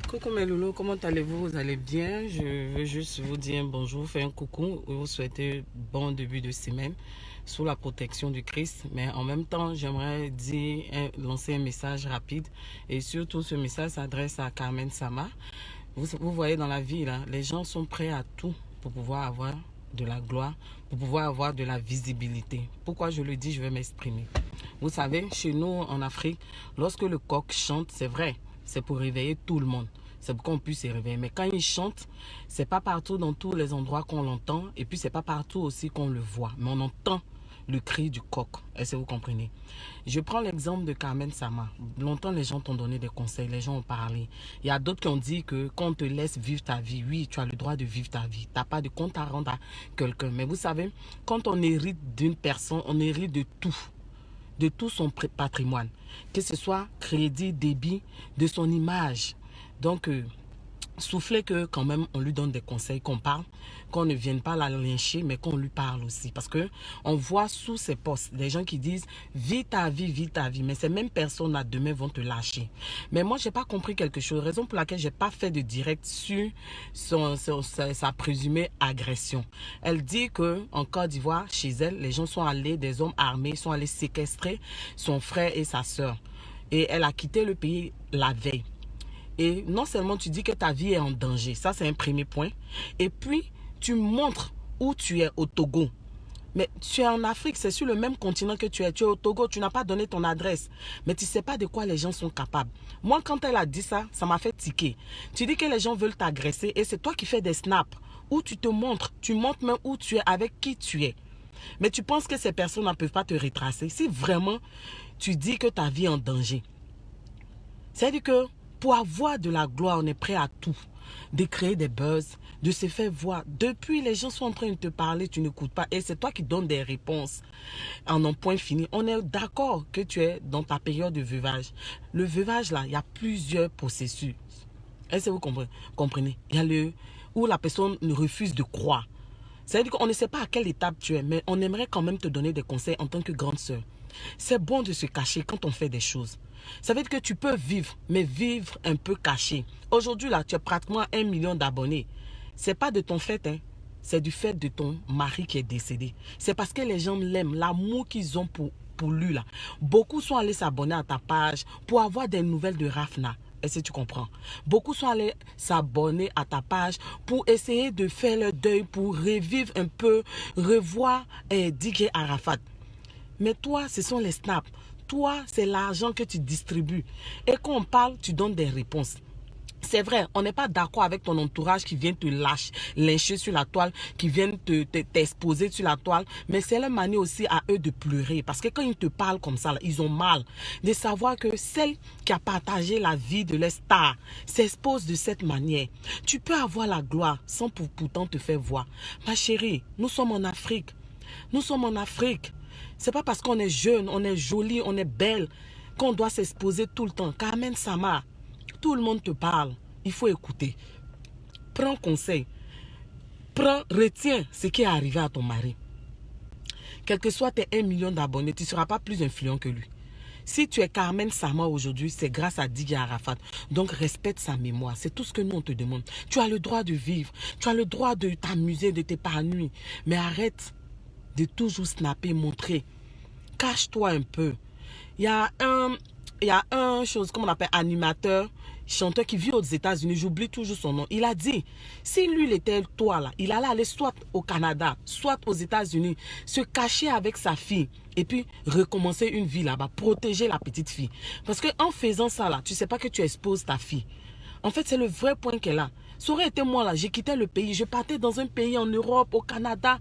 Coucou mes loulous, comment allez-vous? Vous allez bien? Je veux juste vous dire un bonjour, faire un coucou et vous souhaiter bon début de semaine sous la protection du Christ. Mais en même temps, j'aimerais lancer un message rapide et surtout ce message s'adresse à Carmen Sama. Vous voyez dans la vie, là, les gens sont prêts à tout pour pouvoir avoir de la gloire, pour pouvoir avoir de la visibilité. Pourquoi je le dis, je vais m'exprimer. Vous savez, chez nous en Afrique, lorsque le coq chante, c'est vrai, c'est pour réveiller tout le monde. C'est pour qu'on puisse se réveiller. Mais quand il chante, c'est pas partout dans tous les endroits qu'on l'entend. Et puis, c'est pas partout aussi qu'on le voit. Mais on entend le cri du coq. Est-ce que vous comprenez? Je prends l'exemple de Carmen Sama. Longtemps, les gens t'ont donné des conseils. Les gens ont parlé. Il y a d'autres qui ont dit que quand on te laisse vivre ta vie, oui, tu as le droit de vivre ta vie. Tu n'as pas de compte à rendre à quelqu'un. Mais vous savez, quand on hérite d'une personne, on hérite de tout son patrimoine, que ce soit crédit, débit, de son image. Donc, soufflez que quand même on lui donne des conseils, qu'on parle, qu'on ne vienne pas la lyncher, mais qu'on lui parle aussi. Parce que on voit sous ses posts des gens qui disent vis ta vie, mais ces mêmes personnes là demain vont te lâcher. Mais moi j'ai pas compris quelque chose, raison pour laquelle j'ai pas fait de direct sur sa présumée agression. Elle dit que en Côte d'Ivoire, chez elle, les gens sont allés, des hommes armés sont allés séquestrer son frère et sa soeur. Et elle a quitté le pays la veille. Et non seulement tu dis que ta vie est en danger, ça c'est un premier point. Et puis, tu montres où tu es au Togo. Mais tu es en Afrique, c'est sur le même continent que tu es. Tu es au Togo, tu n'as pas donné ton adresse. Mais tu ne sais pas de quoi les gens sont capables. Moi, quand elle a dit ça, ça m'a fait tiquer. Tu dis que les gens veulent t'agresser et c'est toi qui fais des snaps. Où tu te montres, tu montres même où tu es, avec qui tu es. Mais tu penses que ces personnes ne peuvent pas te retracer. Si vraiment tu dis que ta vie est en danger. C'est-à-dire que pour avoir de la gloire, on est prêt à tout. De créer des buzz, de se faire voir. Depuis, les gens sont en train de te parler, tu n'écoutes pas. Et c'est toi qui donnes des réponses en un point fini. On est d'accord que tu es dans ta période de veuvage. Le veuvage, là, il y a plusieurs processus. Est-ce que vous comprenez? Il y a le où la personne refuse de croire. C'est-à-dire qu'on ne sait pas à quelle étape tu es, mais on aimerait quand même te donner des conseils en tant que grande sœur. C'est bon de se cacher quand on fait des choses. Ça veut dire que tu peux vivre, mais vivre un peu caché. Aujourd'hui, là, tu as pratiquement 1 million d'abonnés. Ce n'est pas de ton fait, hein. C'est du fait de ton mari qui est décédé. C'est parce que les gens l'aiment, l'amour qu'ils ont pour lui, là. Beaucoup sont allés s'abonner à ta page pour avoir des nouvelles de Rafna. Est-ce que tu comprends? Beaucoup sont allés s'abonner à ta page pour essayer de faire le deuil, pour revivre un peu, revoir DJ Arafat. Mais toi, ce sont les snaps. Toi, c'est l'argent que tu distribues. Et quand on parle, tu donnes des réponses. C'est vrai, on n'est pas d'accord avec ton entourage qui vient te lyncher sur la toile, qui vient t'exposer sur la toile, mais c'est la manière aussi à eux de pleurer. Parce que quand ils te parlent comme ça, là, ils ont mal de savoir que celle qui a partagé la vie de leur star s'expose de cette manière. Tu peux avoir la gloire sans pourtant te faire voir. Ma chérie, nous sommes en Afrique. Nous sommes en Afrique. C'est pas parce qu'on est jeune, on est jolie, on est belle qu'on doit s'exposer tout le temps. Carmen Sama, tout le monde te parle. Il faut écouter. Prends conseil. Retiens ce qui est arrivé à ton mari. Quel que soit tes 1 million d'abonnés, tu ne seras pas plus influent que lui. Si tu es Carmen Sama aujourd'hui, c'est grâce à Didier Arafat. Donc respecte sa mémoire. C'est tout ce que nous on te demande. Tu as le droit de vivre. Tu as le droit de t'amuser, de t'épanouir. Mais arrête de toujours snapper, montrer. Cache-toi un peu. Il y a un chose, comme on appelle, animateur, chanteur qui vit aux États-Unis, j'oublie toujours son nom. Il a dit, si lui, il était toi là, il allait aller soit au Canada, soit aux États-Unis, se cacher avec sa fille et puis recommencer une vie là-bas, protéger la petite fille. Parce qu'en faisant ça là, tu ne sais pas que tu exposes ta fille. En fait, c'est le vrai point qu'elle a. Ça aurait été moi là, j'ai quitté le pays, je partais dans un pays en Europe, au Canada,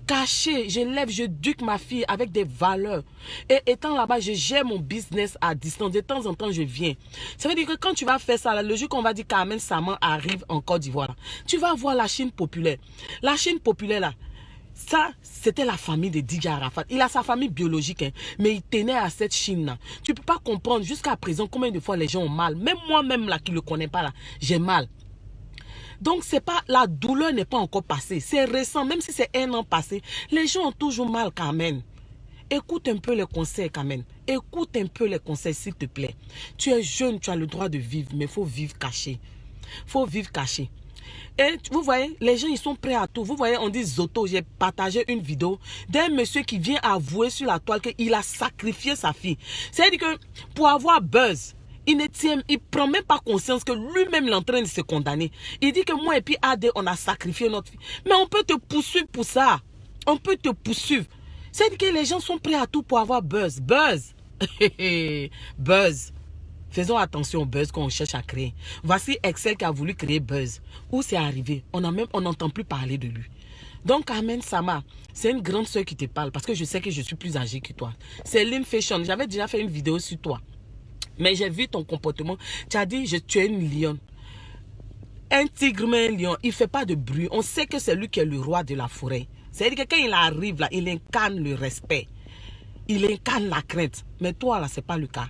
caché, j'éduque ma fille avec des valeurs. Et étant là-bas, je gère mon business à distance. De temps en temps, je viens. Ça veut dire que quand tu vas faire ça, là, le jour qu'on va dire Carmen Sama arrive en Côte d'Ivoire, tu vas voir la Chine populaire. La Chine populaire là, ça, c'était la famille de Didier Arafat. Il a sa famille biologique, hein, mais il tenait à cette Chine-là. Tu ne peux pas comprendre jusqu'à présent combien de fois les gens ont mal. Même moi-même, là, qui ne le connais pas, là, j'ai mal. Donc, c'est pas, la douleur n'est pas encore passée. C'est récent, même si c'est 1 an passé. Les gens ont toujours mal quand même. Écoute un peu les conseils quand même. Écoute un peu les conseils, s'il te plaît. Tu es jeune, tu as le droit de vivre, mais il faut vivre caché. faut vivre caché. Et vous voyez, les gens, ils sont prêts à tout. Vous voyez, on dit Zoto, j'ai partagé une vidéo d'un monsieur qui vient avouer sur la toile qu'il a sacrifié sa fille. C'est-à-dire que pour avoir buzz, il ne prend même pas conscience que lui-même est en train de se condamner. Il dit que moi et puis AD, on a sacrifié notre fille. Mais on peut te poursuivre pour ça. On peut te poursuivre. C'est-à-dire que les gens sont prêts à tout pour avoir buzz. Buzz. Buzz. Faisons attention au buzz qu'on cherche à créer. Voici Excel qui a voulu créer buzz. Où c'est arrivé? On n'entend plus parler de lui. Donc, Amen Sama, c'est une grande soeur qui te parle parce que je sais que je suis plus âgée que toi. C'est Lim Fashion. J'avais déjà fait une vidéo sur toi. Mais j'ai vu ton comportement. Tu as dit, tu es une lionne. Un tigre, mais un lion, il ne fait pas de bruit. On sait que c'est lui qui est le roi de la forêt. C'est-à-dire que quand il arrive là, il incarne le respect. Il incarne la crainte. Mais toi, là, ce n'est pas le cas.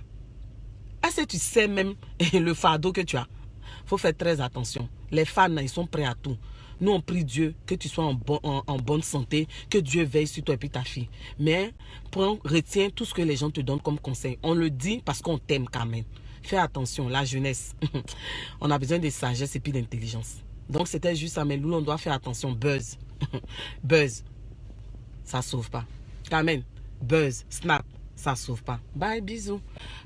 Est-ce que tu sais même le fardeau que tu as? Il faut faire très attention. Les fans, ils sont prêts à tout. Nous, on prie Dieu que tu sois en bonne santé, que Dieu veille sur toi et puis ta fille. Mais retiens tout ce que les gens te donnent comme conseil. On le dit parce qu'on t'aime quand même. Fais attention, la jeunesse. On a besoin de sagesse et puis d'intelligence. Donc, c'était juste ça. Mais nous, on doit faire attention. Buzz. Buzz. Ça ne sauve pas. Quand même. Buzz. Snap. Ça ne sauve pas. Bye, bisous.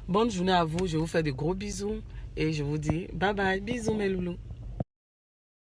Bonne journée à vous. Je vous fais de gros bisous. Et je vous dis bye bye. Bisous mes loulous.